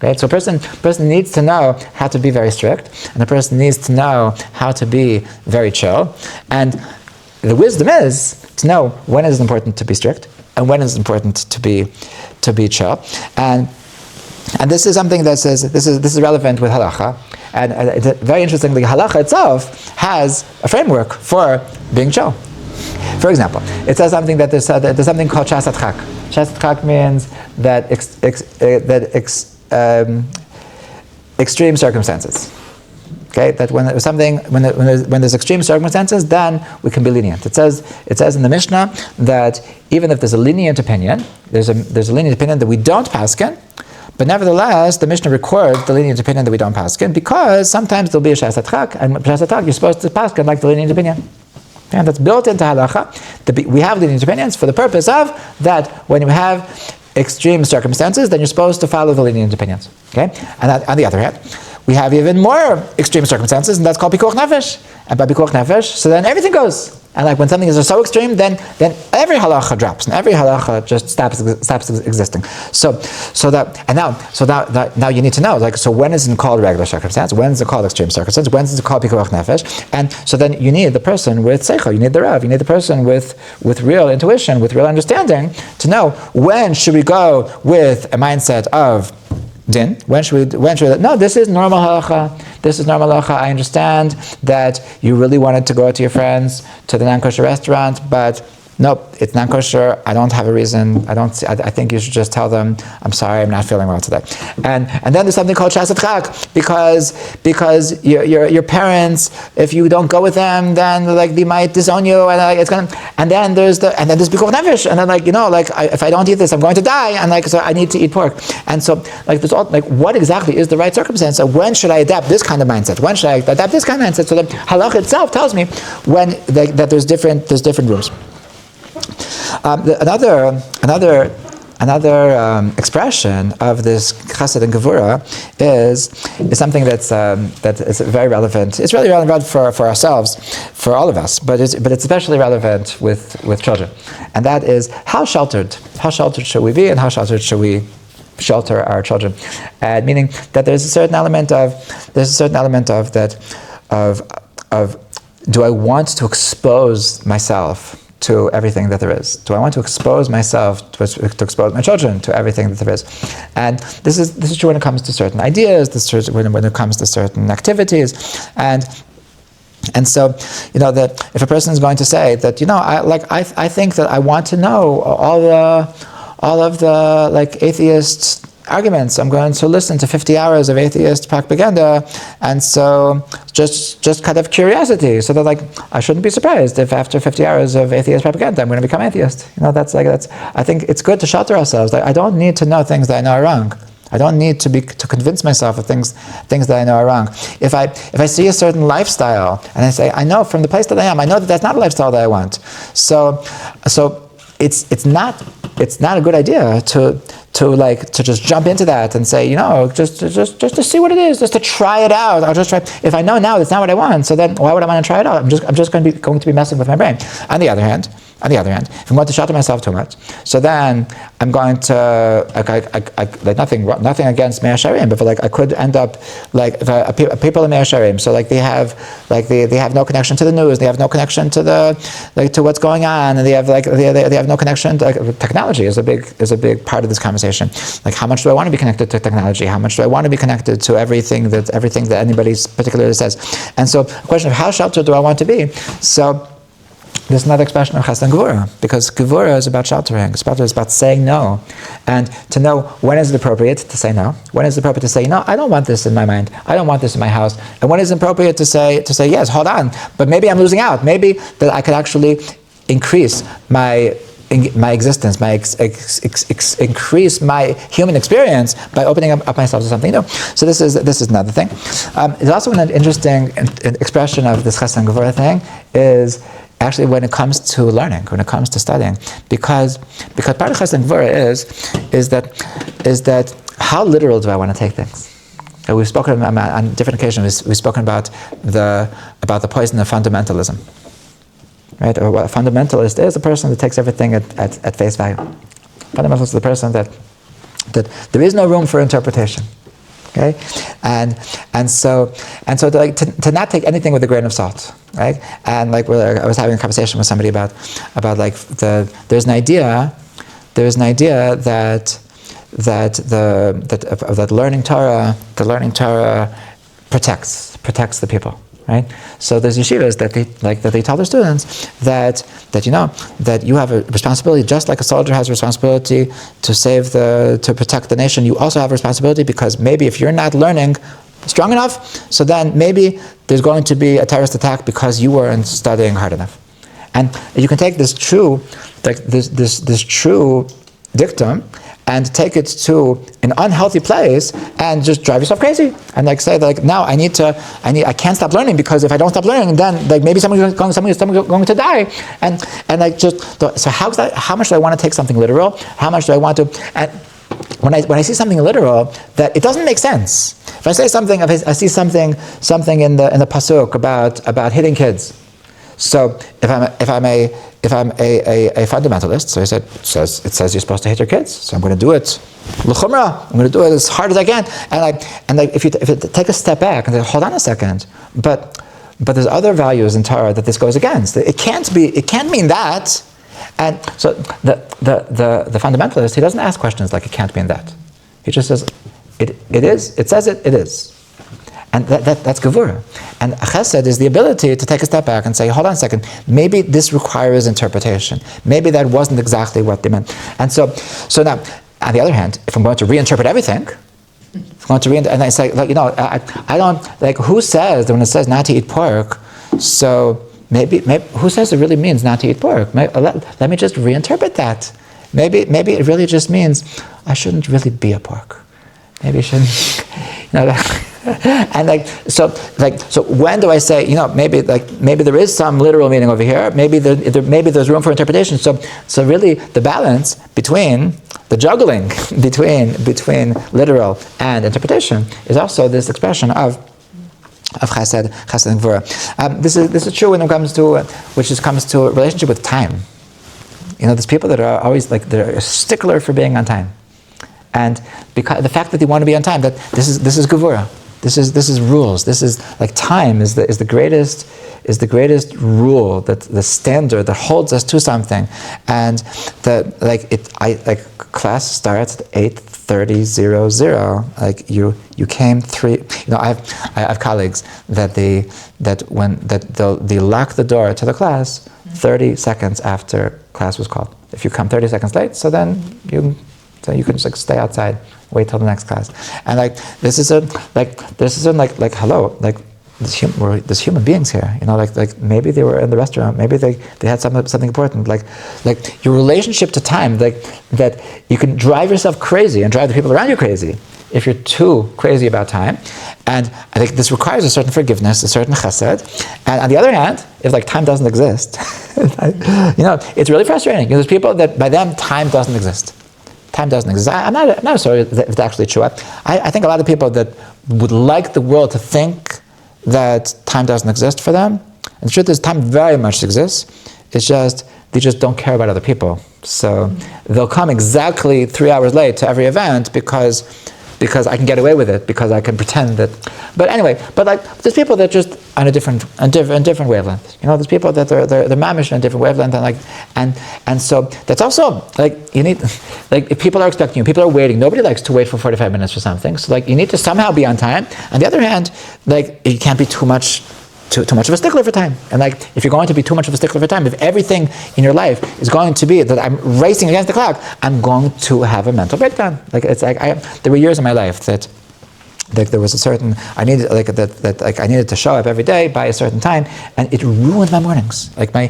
Right? So a person needs to know how to be very strict, and a person needs to know how to be very chill. And the wisdom is to know when it is important to be strict and when it is important to be chill. And this is something that says this is relevant with halacha. And very interestingly, halacha itself has a framework for being chill. For example, it says something that there's something called shas adchak. Shas adchak means that extreme circumstances. Okay, that when there's extreme circumstances, then we can be lenient. It says in the Mishnah that even if there's a lenient opinion, there's a lenient opinion that we don't paskin, but nevertheless the Mishnah records the lenient opinion that we don't paskin because sometimes there'll be a shas adchak, and shas adchak you're supposed to paskin like the lenient opinion. And that's built into halacha. We have lenient opinions for the purpose of that when you have extreme circumstances, then you're supposed to follow the lenient opinions. Okay, and on the other hand, we have even more extreme circumstances, and that's called pikuach nefesh. And by pikuach nefesh, so then everything goes. And like when something is so extreme, then every halacha drops, and every halacha just stops existing. So now you need to know, like, so when is it called regular circumstance? When is it called extreme circumstance? When is it called pikuach nefesh? And so then you need the person with seichel, you need the rav, you need the person with real intuition, with real understanding, to know when should we go with a mindset of din? When should we? No, this is normal halacha. This is normal halacha. I understand that you really wanted to go to your friends to the non-kosher restaurant, but nope, it's non-kosher. I don't have a reason. I think you should just tell them, I'm sorry, I'm not feeling well today. And then there's something called shas adchak, because your parents, if you don't go with them, then like they might disown you, and then there's pikuach nefesh, and then if I don't eat this, I'm going to die, and so I need to eat pork. And so there's all what exactly is the right circumstance? So when should I adapt this kind of mindset? When should I adapt this kind of mindset? So the halach itself tells me that there's different rooms. Another expression of this chesed and gevura is something that is very relevant. It's really relevant for ourselves, for all of us, but it's especially relevant with children, and that is how sheltered should we be, and how sheltered should we shelter our children, meaning that there's a certain element of do I want to expose myself to everything that there is? Do I want to expose myself to expose my children to everything that there is? And this is true when it comes to certain ideas. This is true when it comes to certain activities, and so that if a person is going to say that I think that I want to know all of the atheist arguments. I'm going to listen to 50 hours of atheist propaganda, and so just kind of curiosity, so that I shouldn't be surprised if after 50 hours of atheist propaganda I'm going to become atheist. That's I think it's good to shelter ourselves. I don't need to know things that I know are wrong. I don't need to convince myself of things that I know are wrong. If I see a certain lifestyle and I say, I know from the place that I am, I know that that's not a lifestyle that I want. So it's not a good idea to just jump into that and say, just to see what it is, just to try it out. I'll just try. If I know now that's not what I want, so then why would I want to try it out? I'm just going to be messing with my brain. On the other hand, if I'm going to shelter myself too much, so then I'm going to nothing against Mea Shearim, but I could end up people in Mea Shearim. So they have no connection to the news, they have no connection to to what's going on, and they have no connection to technology is a big part of this conversation. How much do I want to be connected to technology? How much do I want to be connected to everything that anybody particularly says? And so the question of how sheltered do I want to be? So this is another expression of Chesed and Gevura, because Gevura is about sheltering. It's about saying no, and to know when is it appropriate to say no, when is it appropriate to say, I don't want this in my mind, I don't want this in my house, and when is it appropriate to say yes, hold on, but maybe I'm losing out, maybe that I could actually increase my existence, increase my human experience by opening up myself to something new. So this is another thing. It's also an interesting expression of this Chesed and Gevura thing is actually when it comes to learning, when it comes to studying, because part of Chesed and Gevura is that how literal do I want to take things? We've spoken on different occasions. We've spoken about the poison of fundamentalism. Right? Or what a fundamentalist is a person that takes everything at face value. Fundamentalist is the person that there is no room for interpretation. Okay? And so to not take anything with a grain of salt. Right? And I was having a conversation with somebody about there's an idea that learning Torah protects the people. Right? So there's yeshivas that they tell their students that you have a responsibility, just like a soldier has a responsibility to protect the nation. You also have a responsibility because maybe if you're not learning strong enough, so then maybe there's going to be a terrorist attack because you weren't studying hard enough. And you can take this true dictum and take it to an unhealthy place and just drive yourself crazy and say now I can't stop learning because if I don't stop learning then maybe someone's going to die so how much do I want to take something literal? How much do I want to? And when I see something literal that it doesn't make sense. If I say something, if I see something in the pasuk about hitting kids. So if I'm a fundamentalist, so I said it says you're supposed to hit your kids, so I'm going to do it l'chumra. I'm going to do it as hard as I can. And if you take a step back and say, hold on a second, but there's other values in Torah that this goes against. It can't mean that. And so the fundamentalist, he doesn't ask questions like it can't mean that. He just says it is. It says it is. And that's Gevura. And Chesed is the ability to take a step back and say, hold on a second, maybe this requires interpretation. Maybe that wasn't exactly what they meant. And so now, on the other hand, if I'm going to reinterpret everything, and I say, I don't, who says that when it says not to eat pork, so maybe who says it really means not to eat pork? Let me just reinterpret that. Maybe it really just means I shouldn't really be a pork. Maybe I shouldn't, and so when do I say maybe there is some literal meaning over here, maybe there's room for interpretation. So really the balance between the juggling between literal and interpretation is also this expression of Chesed and Gevura. This is true when it comes to a relationship with time. There's people that are always they're a stickler for being on time. And because the fact that they want to be on time, that this is Gevura. This is rules. This is time is the greatest rule, that the standard that holds us to something. And class starts at 8:30. You came 3. I have colleagues that they lock the door to the class 30 seconds after class was called. If you come 30 seconds late, so then you can just stay outside, wait till the next class. And hello, there's human beings here. Maybe they were in the restaurant, maybe they had something important. Your relationship to time, that you can drive yourself crazy and drive the people around you crazy if you're too crazy about time. And I think this requires a certain forgiveness, a certain chesed. And on the other hand, if time doesn't exist, it's really frustrating. There's people that by them time doesn't exist. Time doesn't exist. I'm not sure if it's actually true. I think a lot of people that would like the world to think that time doesn't exist for them. And the truth is, time very much exists. It's just, they just don't care about other people. So they'll come exactly 3 hours late to every event because I can get away with it, because I can pretend that. But anyway, there's people that just on a different wavelength. There's people that they're mamish on a different wavelength, and so that's also you need if people are expecting you, people are waiting. Nobody likes to wait for 45 minutes for something. So you need to somehow be on time. On the other hand, you can't be too much too much of a stickler for time. And like, if you're going to be too much of a stickler for time, if everything in your life is going to be that I'm racing against the clock, I'm going to have a mental breakdown. Like, it's like, there were years in my life that there was a certain, I needed, I needed to show up every day by a certain time, and it ruined my mornings. Like my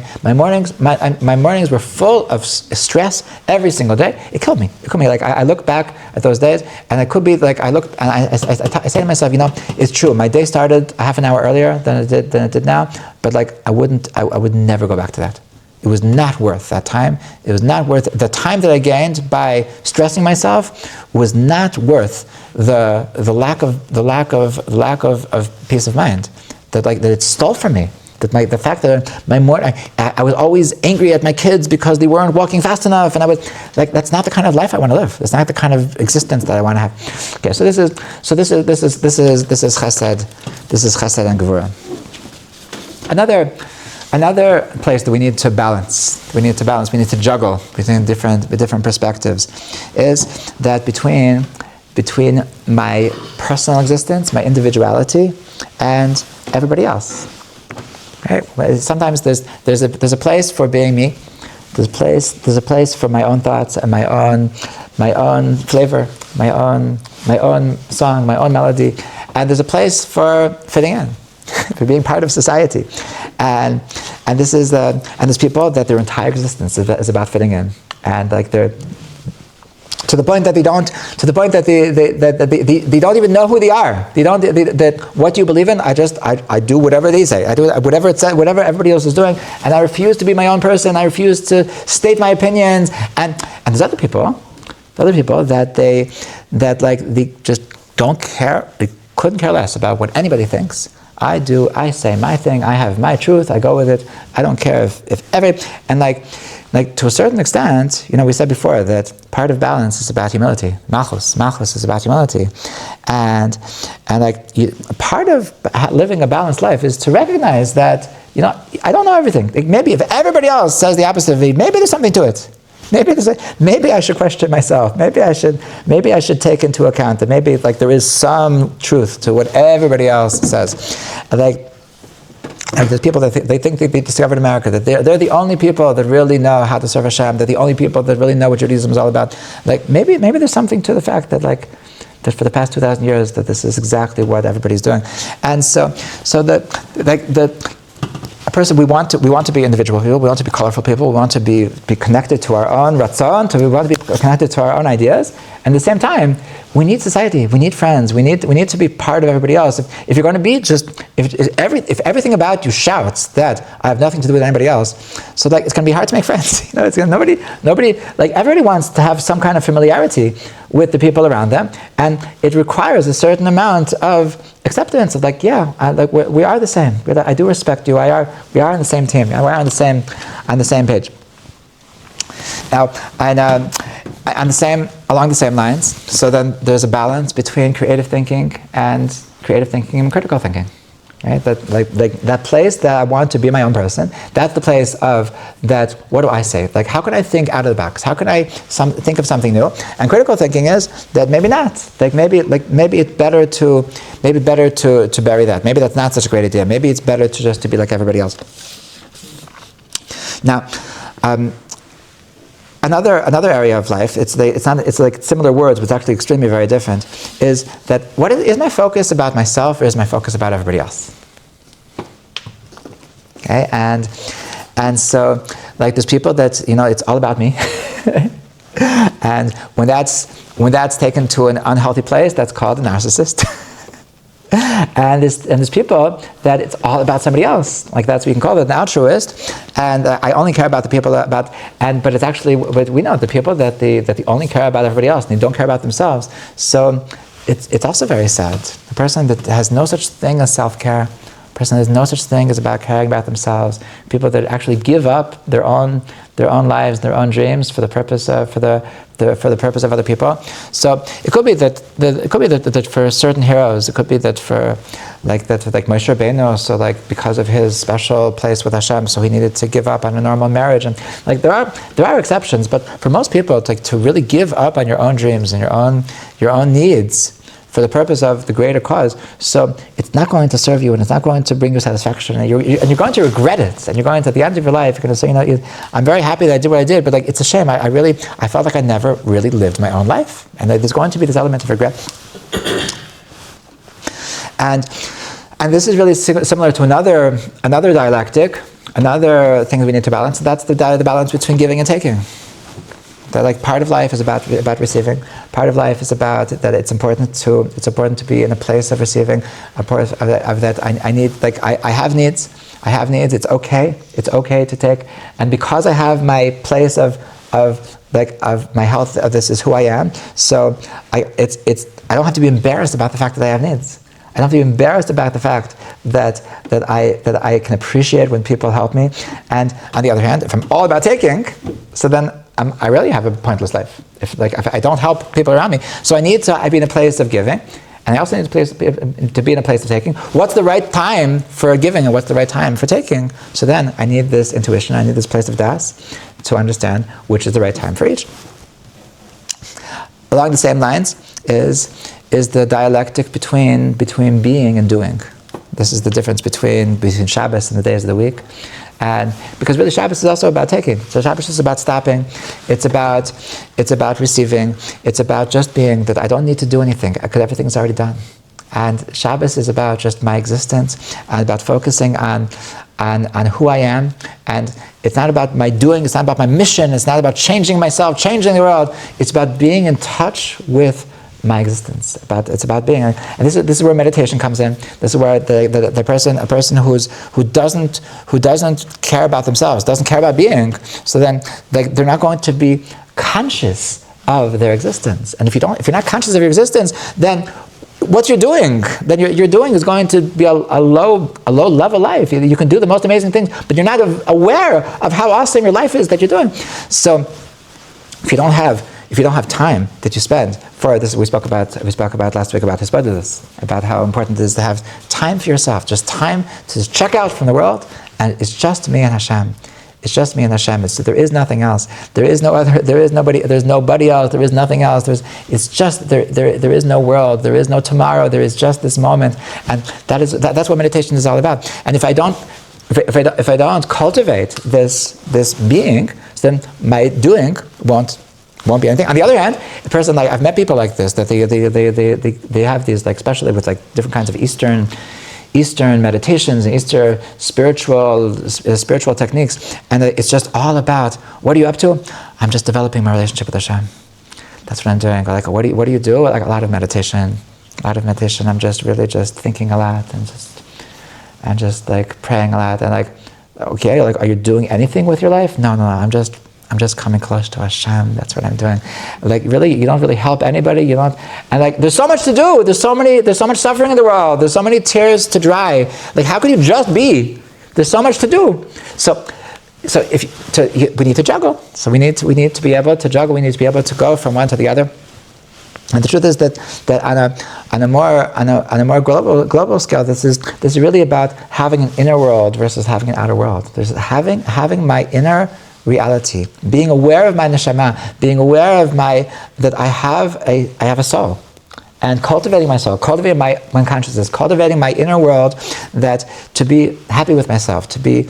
mornings were full of stress every single day. It killed me. Like I look back at those days, and it could be like I look and I say to myself, it's true. My day started half an hour earlier than it did now, but like I would never go back to that. It was not worth that time. It was not worth the time that I gained by stressing myself. Was not worth the lack of peace of mind that it stole from me. That the fact that I was always angry at my kids because they weren't walking fast enough, and I was like, that's not the kind of life I want to live. That's not the kind of existence that I want to have. Okay, so this is chesed. This is chesed and gevura. Another place that we need to balance, we need to juggle between different perspectives, is that between my personal existence, my individuality, and everybody else. Right? Sometimes there's a place for being me. There's a place for my own thoughts and my own flavor, my own song, my own melody, and there's a place for fitting in. For being part of society, and there's people that their entire existence is about fitting in, and like they're to the point that they don't even know who they are. That what you believe in, I do whatever they say. I do whatever it says, whatever everybody else is doing, and I refuse to be my own person. I refuse to state my opinions. And there's other people that they just don't care. They couldn't care less about what anybody thinks. I say my thing, I have my truth, I go with it, I don't care and like to a certain extent, we said before that part of balance is about humility. Malchus is about humility. And part of living a balanced life is to recognize that, I don't know everything. Like maybe if everybody else says the opposite of me, maybe there's something to it. Maybe I should question myself. Maybe I should take into account that maybe there is some truth to what everybody else says. Like there's people that they think they discovered America, that they're the only people that really know how to serve Hashem. They're the only people that really know what Judaism is all about. Like maybe there's something to the fact that that for the past 2,000 years that this is exactly what everybody's doing. And so person, we want to be individual people, we want to be colorful people, we want to be connected to our own ratzon, we want to be connected to our own ideas, and at the same time, we need society, we need friends, we need to be part of everybody else. If you're going to be if everything about you shouts that I have nothing to do with anybody else, so it's going to be hard to make friends. Nobody, everybody wants to have some kind of familiarity with the people around them, and it requires a certain amount of acceptance of we are the same. I do respect you. We are on the same team. We are on the same page. Now, along the same lines. So then there's a balance between creative thinking and critical thinking. Right? That place that I want to be my own person, that's the place of that, what do I say? How can I think out of the box? How can I think of something new? And critical thinking is that maybe not. Maybe it's better to bury that. Maybe that's not such a great idea. Maybe it's better to be like everybody else. Now, Another area of life, it's like similar words, but it's actually extremely very different, is that is my focus about myself or is my focus about everybody else? Okay, and so there's people that it's all about me, and when that's taken to an unhealthy place, that's called a narcissist. And there's people that it's all about somebody else. We can call it an altruist, and I only care about the people but it's actually, but we know the people that they only care about everybody else and they don't care about themselves. So it's also very sad. The person that has no such thing as self-care, person that has no such thing as about caring about themselves, people that actually give up their own lives, their own dreams for the purpose of for the purpose of other people. So it could be that for certain heroes, it could be that for Moshe Rabbeinu, so because of his special place with Hashem, so he needed to give up on a normal marriage, and there are exceptions, but for most people, to really give up on your own dreams and your own needs for the purpose of the greater cause. So it's not going to serve you, and it's not going to bring you satisfaction, and you're going to regret it. And you're going to, at the end of your life, you're going to say, I'm very happy that I did what I did, but like it's a shame. I felt like I never really lived my own life, and there's going to be this element of regret. And this is really similar to another dialectic, another thing that we need to balance. That's the balance between giving and taking. That like part of life is about receiving. Part of life is about that it's important to be in a place of receiving. A part of that I need, like I have needs. I have needs. It's okay. It's okay to take. And because I have my place of my health, this is who I am. So I don't have to be embarrassed about the fact that I have needs. I don't have to be embarrassed about the fact that I can appreciate when people help me. And on the other hand, if I'm all about taking, so then I really have a pointless life. If I don't help people around me, so I need to be in a place of giving, and I also need to be in a place of taking. What's the right time for giving, and what's the right time for taking? So then I need this intuition. I need this place of das to understand which is the right time for each. Along the same lines is the dialectic between being and doing. This is the difference between Shabbos and the days of the week. And because really Shabbos is also about taking. So Shabbos is about stopping. It's about receiving. It's about just being, that I don't need to do anything because everything's already done. And Shabbos is about just my existence and about focusing on who I am. And it's not about my doing, it's not about my mission, it's not about changing myself, changing the world. It's about being in touch with my existence. It's about being, and this is where meditation comes in. This is where a person who doesn't care about themselves, doesn't care about being. So then they're not going to be conscious of their existence. And if you're not conscious of your existence, then what you're doing, then you're doing is going to be a low level life. You can do the most amazing things, but you're not aware of how awesome your life is that you're doing. So if you don't have time that you spend for this, we spoke about last week about hisbodedus, about how important it is to have time for yourself, just time to check out from the world, and it's just me and Hashem. It's just me and Hashem. There is nothing else. There is no other. There is nobody. There's nobody else. There is nothing else. It's just there. There is no world. There is no tomorrow. There is just this moment, and that's what meditation is all about. And if I don't cultivate this being, then my doing won't be anything. On the other hand, a person like I've met people like this, that they have these, like, especially with like different kinds of Eastern meditations and Eastern spiritual techniques, and it's just all about, what are you up to? I'm just developing my relationship with Hashem. That's what I'm doing. Like, what do you do? Like a lot of meditation. I'm just really just thinking a lot and just like praying a lot, and like, okay, like, are you doing anything with your life? No, I'm just coming close to Hashem. That's what I'm doing. Like, really, you don't really help anybody. You don't, and like, there's so much to do. There's so much suffering in the world. There's so many tears to dry. Like, how can you just be? There's so much to do. So we need to juggle. So we need to be able to juggle. We need to be able to go from one to the other. And the truth is that on a more global scale, this is really about having an inner world versus having an outer world. There's having my inner reality, being aware of my neshama, being aware of that I have a soul, and cultivating my soul, cultivating my consciousness, cultivating my inner world, that to be happy with myself, to be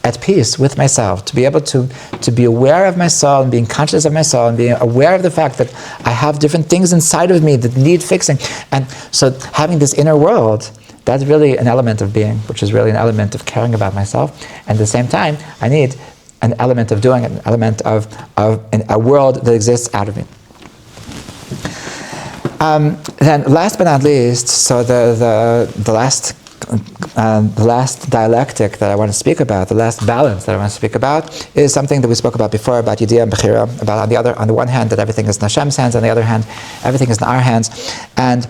at peace with myself, to be able to be aware of my soul and being conscious of my soul and being aware of the fact that I have different things inside of me that need fixing. And so having this inner world, that's really an element of being, which is really an element of caring about myself. And at the same time, I need an element of doing, an element of a world that exists out of me. Then, last but not least, so the last dialectic that I want to speak about, the last balance that I want to speak about, is something that we spoke about before, about Yediyah and Bechira, about on the one hand that everything is in Hashem's hands, on the other hand everything is in our hands, and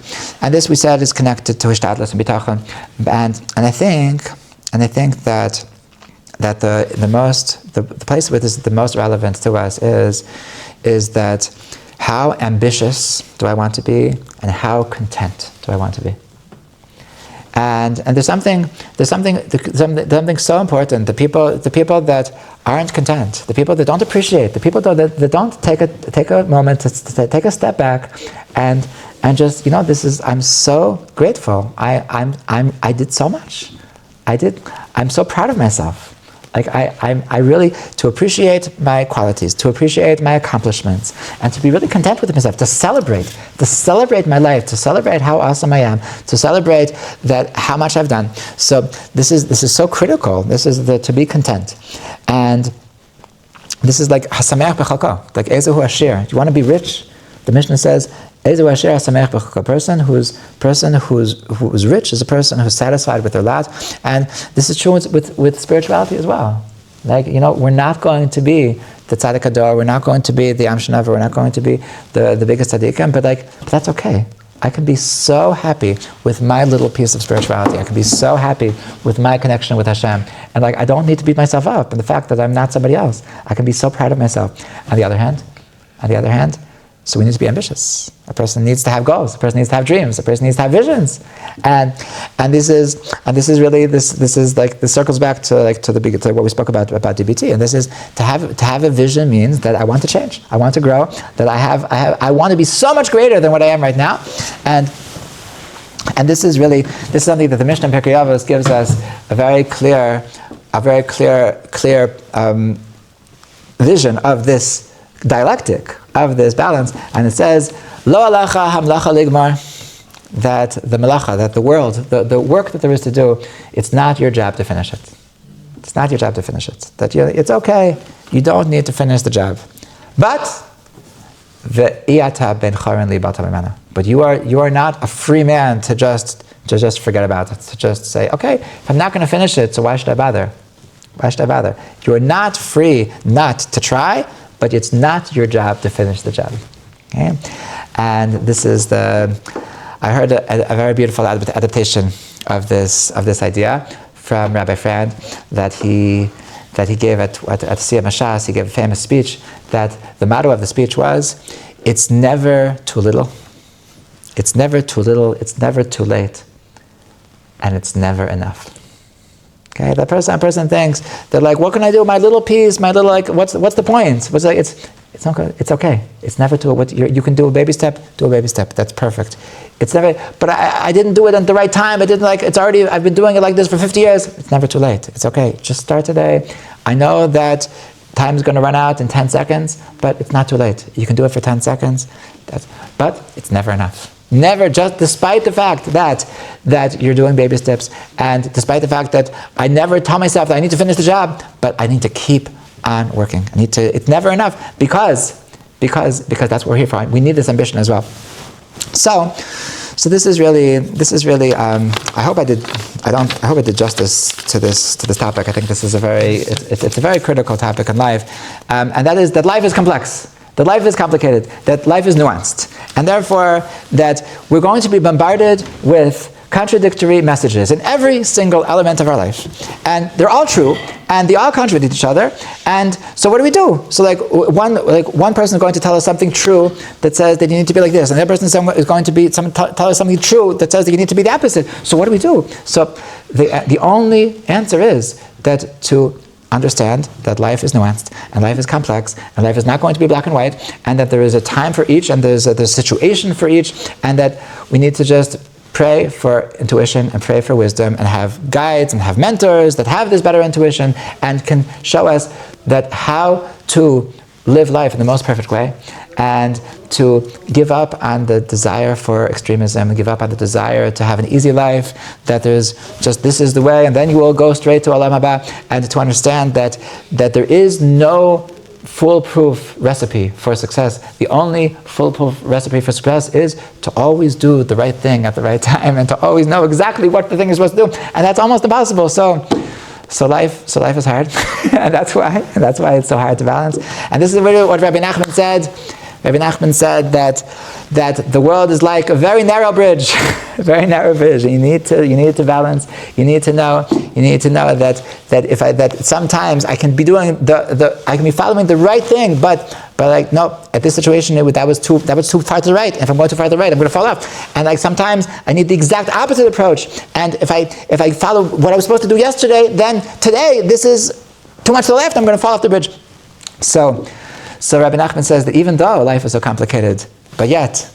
this, we said, is connected to Hishtadlus and Bitachon, and I think that the place where this is the most relevant to us is that how ambitious do I want to be, and how content do I want to be? And there's something so important. The people that aren't content, the people that don't appreciate, the people that don't take a moment to take a step back and and just, I'm so grateful. I did so much. I'm so proud of myself. Like I really, to appreciate my qualities, to appreciate my accomplishments, and to be really content with myself, to celebrate my life, to celebrate how awesome I am, to celebrate that how much I've done. So this is so critical. This is to be content, and this is like hasameach b'chalko, like ezehu ashir. Do you want to be rich? The Mishnah says, ezehu ashir hasameach b'chalko. Person who's rich is a person who's satisfied with their lot, and this is true with spirituality as well. Like, we're not going to be the tzaddik hador, we're not going to be the Am Shenavar, we're not going to be the biggest tzaddikim, but that's okay. I can be so happy with my little piece of spirituality. I can be so happy with my connection with Hashem. And I don't need to beat myself up in the fact that I'm not somebody else. I can be so proud of myself. On the other hand, so we need to be ambitious. A person needs to have goals. A person needs to have dreams. A person needs to have visions. And this is really this is like, this circles back to what we spoke about DBT. And this is to have a vision means that I want to change. I want to grow. That I want to be so much greater than what I am right now. And this is something that the Mishnah in Pirkei Avos gives us a very clear vision of this dialectic, of this balance. And it says, Lo alacha hamlacha ligmar, that the melacha, that the world, the work that there is to do, it's not your job to finish it. It's not your job to finish it. It's okay. You don't need to finish the job. But but you are not a free man to just forget about it, to just say, okay, if I'm not going to finish it, so why should I bother? Why should I bother? You are not free not to try, but it's not your job to finish the job. Okay? And this is I heard a very beautiful adaptation of this idea from Rabbi Frand that he gave at Siyam Hashas. He gave a famous speech that the motto of the speech was, it's never too little, it's never too little, it's never too late, and it's never enough. Okay, that person thinks that what can I do with my little piece, my little what's the point? It's not good. It's okay. It's never too you can do a baby step. Do a baby step. That's perfect. It's never. But I didn't do it at the right time. I didn't it's already. I've been doing it like this for 50 years. It's never too late. It's okay. Just start today. I know that time is going to run out in 10 seconds, but it's not too late. You can do it for 10 seconds. But it's never enough. Never, just despite the fact that you're doing baby steps, and despite the fact that I never tell myself that I need to finish the job, but I need to keep on working. It's never enough because that's what we're here for. We need this ambition as well. So this is really. I hope I did justice to this topic. I think this is it's a very critical topic in life, and that is that life is complex. That life is complicated, that life is nuanced, and therefore that we're going to be bombarded with contradictory messages in every single element of our life. And they're all true, and they all contradict each other, and so what do we do? So one person is going to tell us something true that says that you need to be like this, and the other person is going to tell us something true that says that you need to be the opposite. So what do we do? So the only answer is that to understand that life is nuanced, and life is complex, and life is not going to be black and white, and that there is a time for each, and there's a situation for each, and that we need to just pray for intuition and pray for wisdom and have guides and have mentors that have this better intuition and can show us that how to live life in the most perfect way, and to give up on the desire for extremism, give up on the desire to have an easy life, that there's just this is the way, and then you will go straight to Olam Haba, and to understand that there is no foolproof recipe for success. The only foolproof recipe for success is to always do the right thing at the right time, and to always know exactly what the thing is supposed to do, and that's almost impossible. So life is hard, and that's why it's so hard to balance. And this is really what Rabbi Nachman said. Rabbi Nachman said that the world is like a very narrow bridge, a very narrow bridge. You need to balance. You need to know that sometimes I can be doing I can be following the right thing, but no, at this situation that was too far to the right. And if I'm going too far to the right, I'm going to fall off. And sometimes I need the exact opposite approach. And if I follow what I was supposed to do yesterday, then today this is too much to the left. I'm going to fall off the bridge. So Rabbi Nachman says that even though life is so complicated, but yet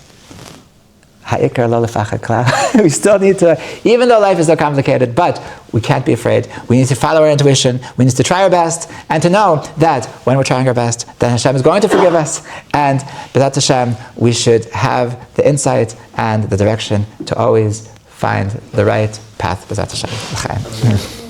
ha'ikar lo lefachad klal. We still need to, even though life is so complicated, but we can't be afraid. We need to follow our intuition. We need to try our best and to know that when we're trying our best, then Hashem is going to forgive us. And b'ezrat Hashem, we should have the insight and the direction to always find the right path. B'ezrat Hashem. L'chaim.